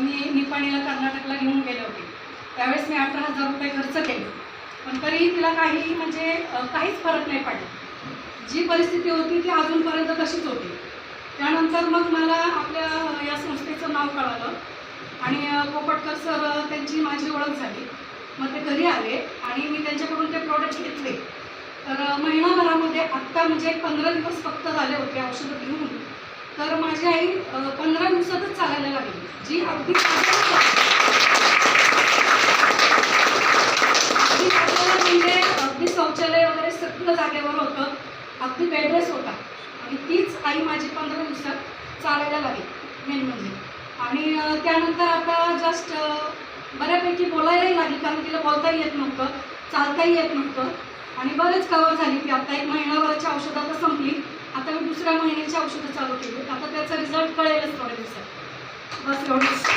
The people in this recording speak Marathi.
मी निपाणीला कर्नाटकला घेऊन गेले होते. त्यावेळेस मी 18,000 रुपये खर्च केले, पण तरीही तिला काही म्हणजे काहीच फरक नाही पडला. जी परिस्थिती होती ती अजूनपर्यंत तशीच होती. त्यानंतर मग मला आपल्या या संस्थेचं नाव कळालं आणि पोपटकर सर त्यांची माझी ओळख झाली. मग ते घरी आले आणि मी त्यांच्याकडून ते प्रोडक्ट घेतले. तर महिनाभरामध्ये आत्ता म्हणजे 15 दिवस फक्त झाले होते औषधं घेऊन, तर माझी आई 15 दिवसातच चालायला लागली, जी अगदी म्हणजे अगदी शौचालय वगैरे सगळं जागेवर होतं, अगदी बेडरेस्ट होता. आणि तीच आई माझी 15 दिवसात चालायला लागली मेन म्हणजे. आणि त्यानंतर आता जस्ट बऱ्यापैकी बोलायलाही लागली, कारण तिला बोलताही येत नव्हतं, चालताही येत नव्हतं. आणि बरेच कवर झाली ती. आता 1 महिनाभराची औषधं आता संपली. आता मी दुसऱ्या महिन्याची औषधं चालू केली. आता त्याचा रिझल्ट कळेलच थोड्या दिवसात. बस एवढंच.